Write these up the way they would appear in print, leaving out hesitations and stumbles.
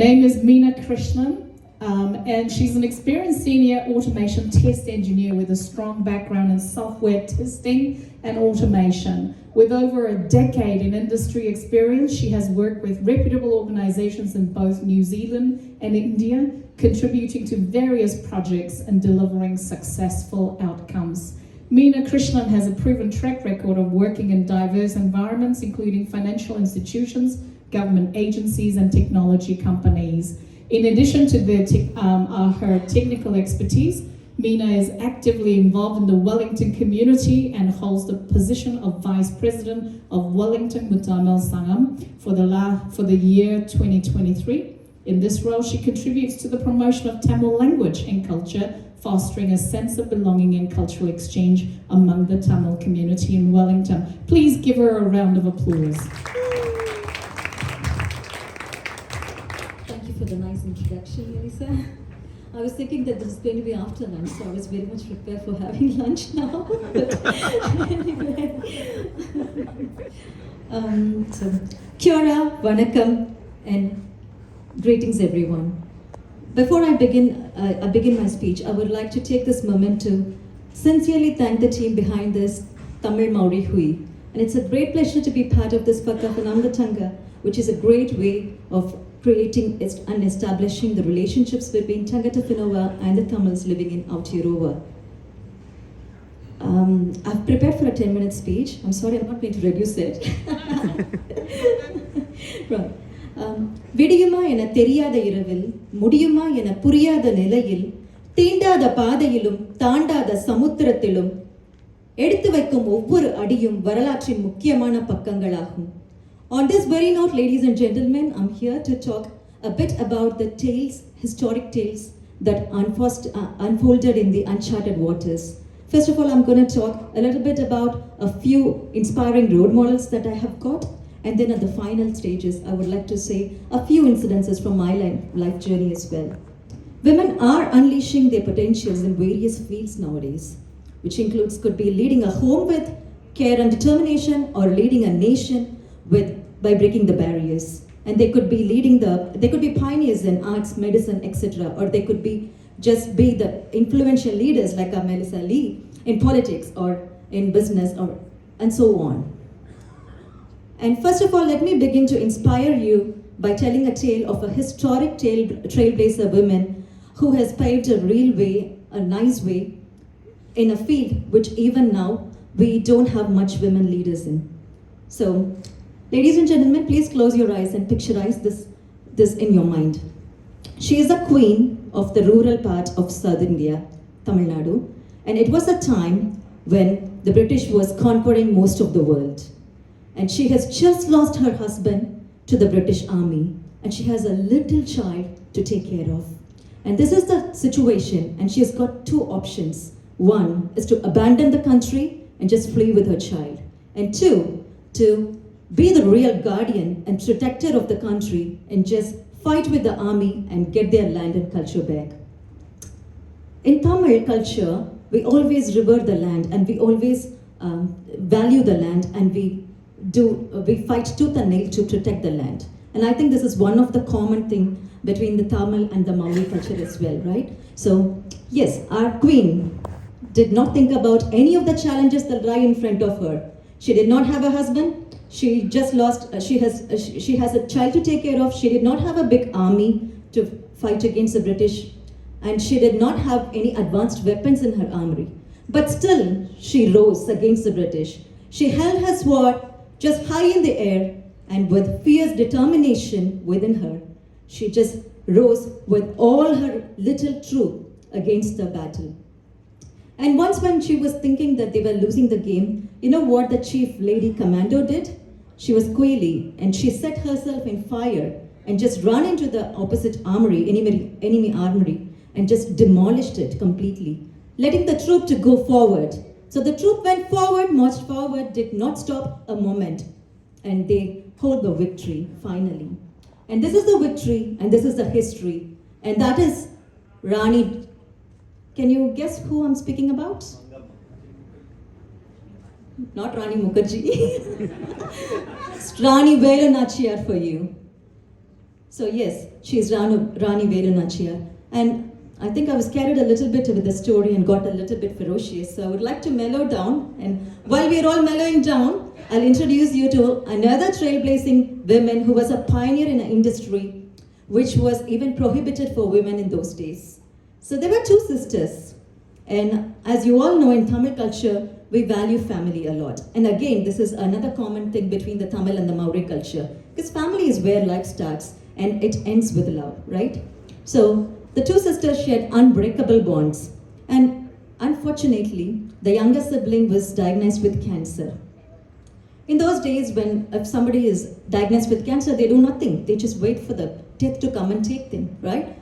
Name is Meena Krishnan, and she's an experienced senior automation test engineer with a strong background in software testing and automation. With over a decade in industry experience, she has worked with reputable organizations in both New Zealand and India, contributing to various projects and delivering successful outcomes. Meena Krishnan has a proven track record of working in diverse environments, including financial institutions, government agencies, and technology companies. In addition to her technical expertise, Meena is actively involved in the Wellington community and holds the position of Vice President of Wellington Muttamil Sangam for the year 2023. In this role, she contributes to the promotion of Tamil language and culture, fostering a sense of belonging and cultural exchange among the Tamil community in Wellington. Please give her a round of applause. Thank you for the nice introduction, Elisa. I was thinking that this is going to be after lunch, so I was very much prepared for having lunch now. But anyway. Kia ora, vanakkam, and greetings everyone. Before I begin my speech, I would like to take this moment to sincerely thank the team behind this Tamil Maori Hui. And it's a great pleasure to be part of this Pakkapananga Tanga, which is a great way of creating and establishing the relationships between Tangata Whenua and the Tamils living in Aotearoa. I've prepared for a 10-minute speech. I'm sorry, I'm not going to reduce it. Right. விடியுமா என தெரியாத இரவில் முடியுமா என புரியாத நிலையில் தீண்டாத பாதையிலும் தாண்டாத சமுத்திரத்திலும் எடுத்து வைக்கும் ஒவ்வொரு அடியும் வரலாற்றின் முக்கியமான பக்கங்களாகும். On this very note, ladies and gentlemen, I'm here to talk a bit about the historic tales that unfolded in the uncharted waters. First of all, I'm going to talk a little bit about a few inspiring role models that I have got. And then at the final stages, I would like to say a few incidences from my life journey as well. Women are unleashing their potentials in various fields nowadays, which could be leading a home with care and determination, or leading a nation by breaking the barriers. And they could be pioneers in arts, medicine, etc. Or they could be the influential leaders like Melissa Lee in politics or in business and so on. And first of all, let me begin to inspire you by telling a tale of a historic trailblazer woman who has paved a real way, a nice way, in a field which even now we don't have much women leaders in. So, ladies and gentlemen, please close your eyes and picturize this in your mind. She is a queen of the rural part of South India, Tamil Nadu, and it was a time when the British was conquering most of the world. And she has just lost her husband to the British Army, and she has a little child to take care of. And this is the situation, and she has got two options. One is to abandon the country and just flee with her child. And two, to be the real guardian and protector of the country and just fight with the army and get their land and culture back. In Tamil culture, we always revere the land, and we always value the land, and we fight tooth and nail to protect the land. And I think this is one of the common thing between the Tamil and the Maori culture as well, right? So yes, our queen did not think about any of the challenges that lie in front of her. She did not have a husband. She just lost, she has a child to take care of. She did not have a big army to fight against the British, and she did not have any advanced weapons in her armory. But still, she rose against the British. She held her sword just high in the air, and with fierce determination within her, she just rose with all her little troop against the battle. And once when she was thinking that they were losing the game, you know what the chief lady commando did? She was Quayle, and she set herself in fire and just ran into the opposite enemy armory, and just demolished it completely, letting the troop to go forward. So the troop went forward, marched forward, did not stop a moment, and they hold the victory finally. And this is the victory, and this is the history, and that is Rani. Can you guess who I'm speaking about? Not Rani Mukherjee. Rani Velu Nachiyar for you. So yes, she's Rani Veru Nachiyar. And I think I was carried a little bit with the story and got a little bit ferocious. So I would like to mellow down. And while we're all mellowing down, I'll introduce you to another trailblazing woman who was a pioneer in an industry which was even prohibited for women in those days. So there were two sisters. And as you all know, in Tamil culture, we value family a lot. And again, this is another common thing between the Tamil and the Maori culture. Because family is where life starts and it ends with love, right? So the two sisters shared unbreakable bonds. And unfortunately, the younger sibling was diagnosed with cancer. In those days, when if somebody is diagnosed with cancer, they do nothing. They just wait for the death to come and take them, right?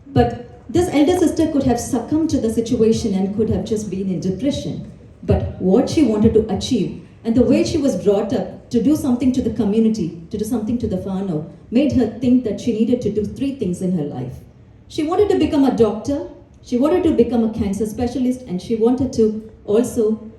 But this elder sister could have succumbed to the situation and could have just been in depression. But what she wanted to achieve and the way she was brought up to do something to the community, to do something to the whānau, made her think that she needed to do three things in her life. She wanted to become a doctor, she wanted to become a cancer specialist, and she wanted to also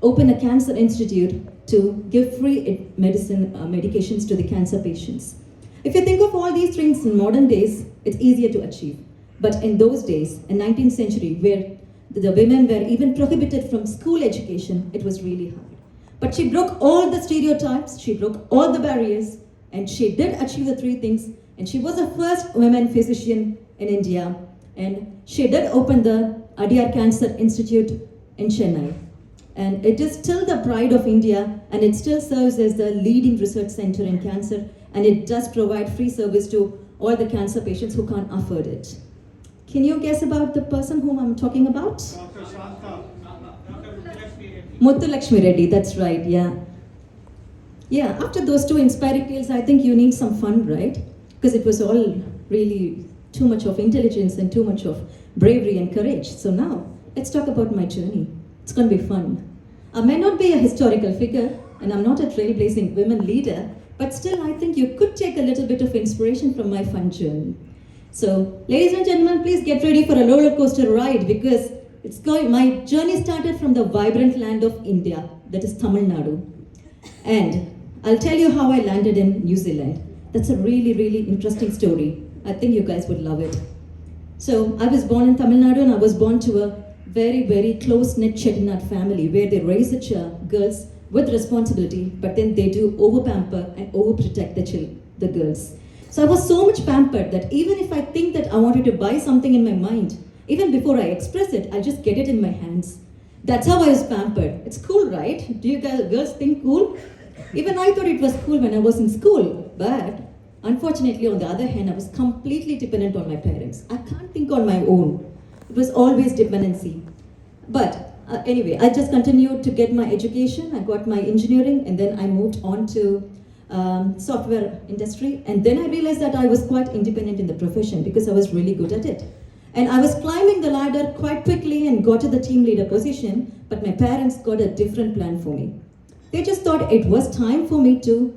open a cancer institute to give free medications to the cancer patients. If you think of all these things in modern days, it's easier to achieve. But in those days, in 19th century, where the women were even prohibited from school education, it was really hard. But she broke all the stereotypes, she broke all the barriers, and she did achieve the three things. And she was the first woman physician in India. And she did open the Adyar Cancer Institute in Chennai. And it is still the pride of India, and it still serves as the leading research center in cancer, and it does provide free service to all the cancer patients who can't afford it. Can you guess about the person whom I'm talking about? Dr. Shanta. Muthulakshmi Reddy, that's right, yeah. Yeah, after those two inspiring tales, I think you need some fun, right? Because it was all really too much of intelligence and too much of bravery and courage. So now, let's talk about my journey. It's going to be fun. I may not be a historical figure, and I'm not a trailblazing women leader, but still I think you could take a little bit of inspiration from my fun journey. So, ladies and gentlemen, please get ready for a roller coaster ride, because my journey started from the vibrant land of India, that is Tamil Nadu. And I'll tell you how I landed in New Zealand. That's a really, really interesting story. I think you guys would love it. So, I was born in Tamil Nadu, and I was born to a very, very close-knit Chettinad family where they raise the girls with responsibility, but then they do over-pamper and over-protect the girls. So I was so much pampered that even if I think that I wanted to buy something in my mind, even before I express it, I just get it in my hands. That's how I was pampered. It's cool, right? Do you girls think cool? Even I thought it was cool when I was in school, but unfortunately, on the other hand, I was completely dependent on my parents. I can't think on my own. It was always dependency. But anyway, I just continued to get my education. I got my engineering, and then I moved on to software industry. And then I realized that I was quite independent in the profession because I was really good at it. And I was climbing the ladder quite quickly and got to the team leader position, but my parents got a different plan for me. They just thought it was time for me to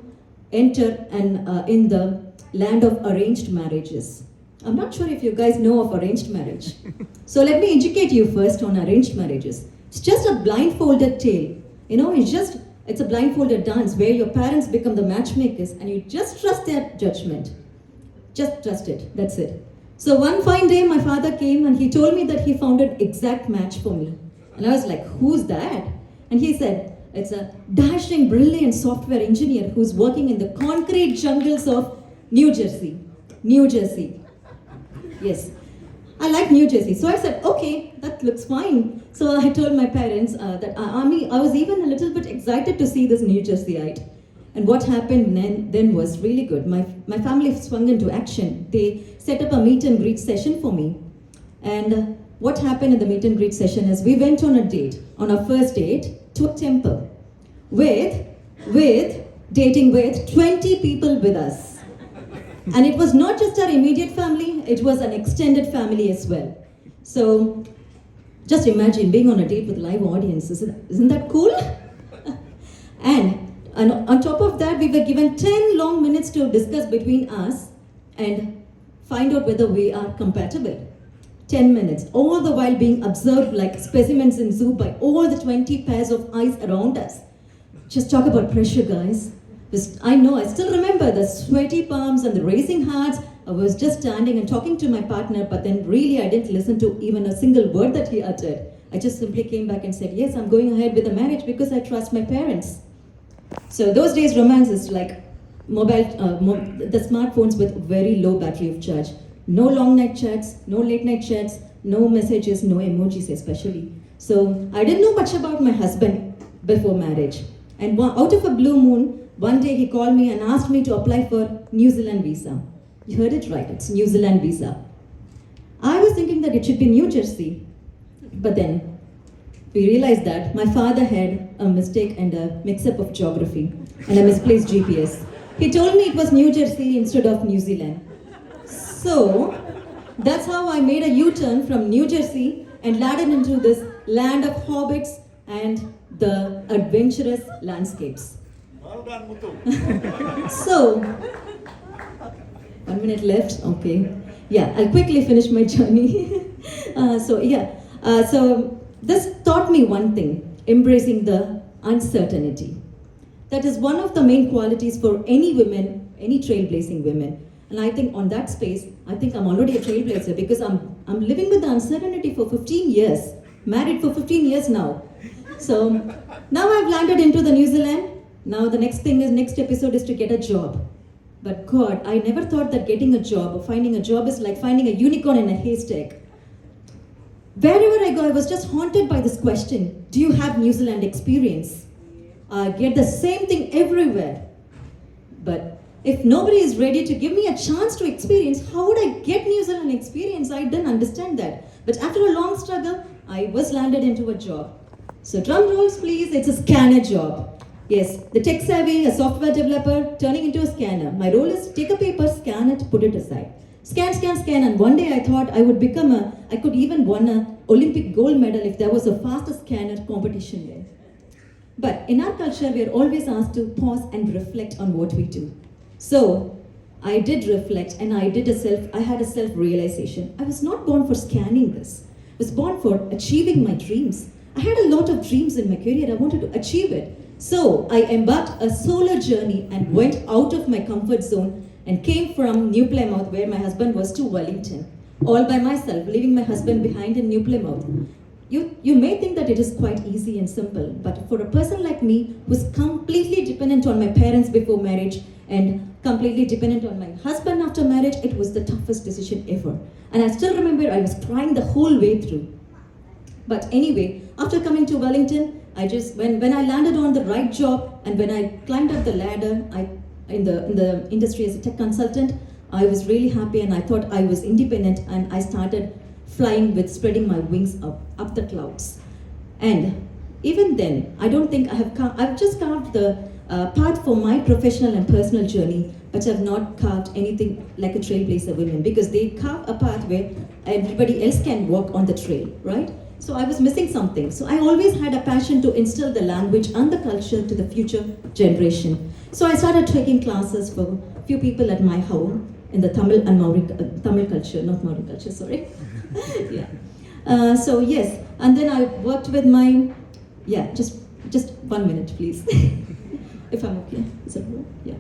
enter in the land of arranged marriages. I'm not sure if you guys know of arranged marriage. So let me educate you first on arranged marriages. It's just a blindfolded tale. You know, it's a blindfolded dance where your parents become the matchmakers and you just trust their judgment. Just trust it, that's it. So one fine day my father came and he told me that he found an exact match for me. And I was like, who's that? And he said, it's a dashing, brilliant software engineer who's working in the concrete jungles of New Jersey. New Jersey. Yes, I like New Jersey. So I said, okay, that looks fine. So I told my parents that I was even a little bit excited to see this New Jerseyite. And what happened then was really good. My family swung into action. They set up a meet and greet session for me. And what happened in the meet and greet session is we went on a date, on our first date, to a temple with dating with 20 people with us. And it was not just our immediate family, it was an extended family as well. So just imagine being on a date with live audiences. Isn't that cool? And on top of that, we were given 10 long minutes to discuss between us and find out whether we are compatible. 10 minutes, all the while being observed like specimens in zoo by all the 20 pairs of eyes around us. Just talk about pressure, guys. I know, I still remember the sweaty palms and the racing hearts. I was just standing and talking to my partner, but then really I didn't listen to even a single word that he uttered. I just simply came back and said, yes, I'm going ahead with the marriage because I trust my parents. So those days romance is like the smartphones with very low battery of charge. No long night chats, no late night chats, no messages, no emojis especially. So I didn't know much about my husband before marriage. And out of a blue moon, one day he called me and asked me to apply for New Zealand visa. You heard it right, it's New Zealand visa. I was thinking that it should be New Jersey. But then we realized that my father had a mistake and a mix-up of geography and a misplaced GPS. He told me it was New Jersey instead of New Zealand. So that's how I made a U-turn from New Jersey and landed into this land of hobbits and the adventurous landscapes. Well done, Muthu. So, 1 minute left, okay. Yeah, I'll quickly finish my journey. So this taught me one thing, embracing the uncertainty. That is one of the main qualities for any women, any trailblazing women. And I think on that space, I think I'm already a trailblazer because I'm living with the uncertainty for 15 years, married for 15 years now. So now I've landed into the New Zealand. Now the next episode is to get a job. But God, I never thought that getting a job or finding a job is like finding a unicorn in a haystack. Wherever I go, I was just haunted by this question. Do you have New Zealand experience? I get the same thing everywhere. But if nobody is ready to give me a chance to experience, how would I get New Zealand experience? I didn't understand that. But after a long struggle, I was landed into a job. So drum rolls please, it's a scanner job. Yes, the tech savvy, a software developer, turning into a scanner. My role is take a paper, scan it, put it aside. Scan, and one day I thought I could even win an Olympic gold medal if there was a fastest scanner competition there. But in our culture, we are always asked to pause and reflect on what we do. So I did reflect and I had a self-realization. I was not born for scanning this. I was born for achieving my dreams. I had a lot of dreams in my career. I wanted to achieve it. So I embarked a solo journey and went out of my comfort zone and came from New Plymouth, where my husband was, to Wellington, all by myself, leaving my husband behind in New Plymouth. You may think that it is quite easy and simple, but for a person like me who's completely dependent on my parents before marriage and completely dependent on my husband after marriage, it was the toughest decision ever. And I still remember I was crying the whole way through. But anyway, after coming to Wellington, when I landed on the right job and when I climbed up the ladder in the industry as a tech consultant, I was really happy and I thought I was independent and I started flying with spreading my wings up the clouds. And even then, I don't think I've just carved the path for my professional and personal journey, but I've not carved anything like a trailblazer women because they carve a path where everybody else can walk on the trail, right? So I was missing something. So I always had a passion to instill the language and the culture to the future generation. So I started taking classes for a few people at my home in the Tamil and Maori, Tamil culture, not Maori culture, sorry. Yeah. So yes, and then I worked with just 1 minute, please. If I'm okay. Is that right? Yeah.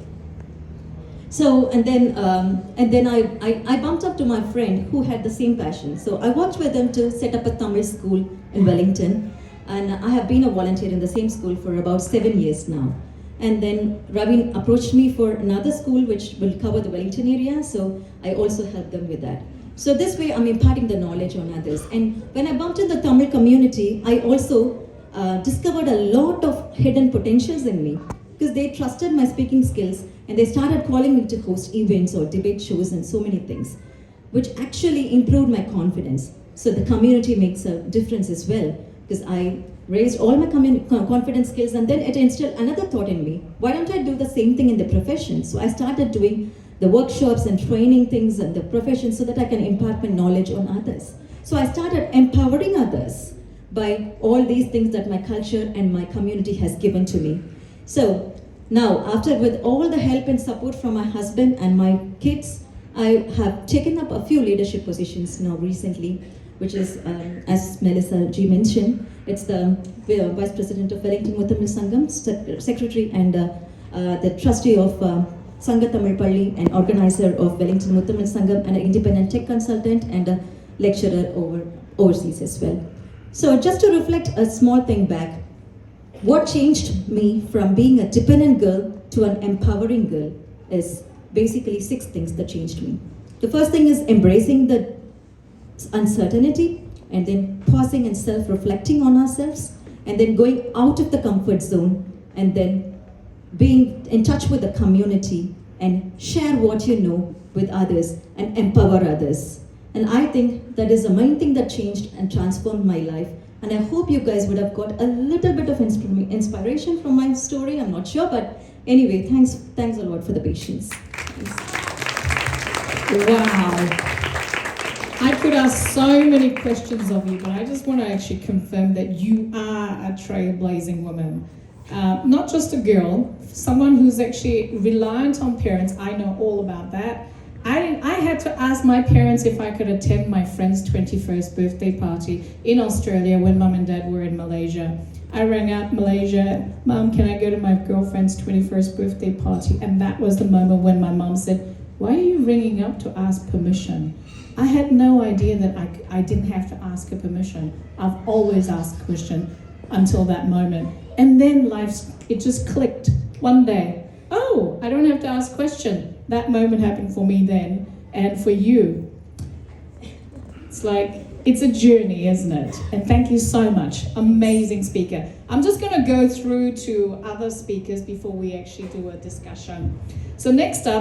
So, and then I bumped up to my friend who had the same passion. So I worked with them to set up a Tamil school in Wellington. And I have been a volunteer in the same school for about 7 years now. And then Ravin approached me for another school which will cover the Wellington area. So I also helped them with that. So this way I'm imparting the knowledge on others. And when I bumped in the Tamil community, I also discovered a lot of hidden potentials in me because they trusted my speaking skills and they started calling me to host events or debate shows and so many things, which actually improved my confidence. So the community makes a difference as well because I raised all my confidence skills and then it instilled another thought in me. Why don't I do the same thing in the profession? So I started doing the workshops and training things in the profession so that I can impart my knowledge on others. So I started empowering others by all these things that my culture and my community has given to me. So now, with all the help and support from my husband and my kids, I have taken up a few leadership positions now recently, which is, as Melissa G mentioned, it's the Vice President of Wellington Muthamil Sangam, Secretary and the trustee of Sangha Tamil Palli and organizer of Wellington Muthaman Sangam, and an independent tech consultant and a lecturer overseas as well. So just to reflect a small thing back, what changed me from being a dependent girl to an empowering girl is basically 6 things that changed me. The first thing is embracing the uncertainty, and then pausing and self-reflecting on ourselves, and then going out of the comfort zone, and then being in touch with the community and share what you know with others and empower others. And I think that is the main thing that changed and transformed my life. And I hope you guys would have got a little bit of inspiration from my story. I'm not sure, but anyway, thanks a lot for the patience. Thanks. Wow. I could ask so many questions of you, but I just want to actually confirm that you are a trailblazing woman. Not just a girl, someone who's actually reliant on parents. I know all about that. I had to ask my parents if I could attend my friend's 21st birthday party in Australia when mum and dad were in Malaysia. I rang out Malaysia, Mum, can I go to my girlfriend's 21st birthday party? And that was the moment when my mum said, why are you ringing up to ask permission? I had no idea that I didn't have to ask her permission. I've always asked question until that moment. And then it just clicked one day. Oh, I don't have to ask question. That moment happened for me then, and for you. It's like, it's a journey, isn't it? And thank you so much. Amazing speaker. I'm just going to go through to other speakers before we actually do a discussion. So next up,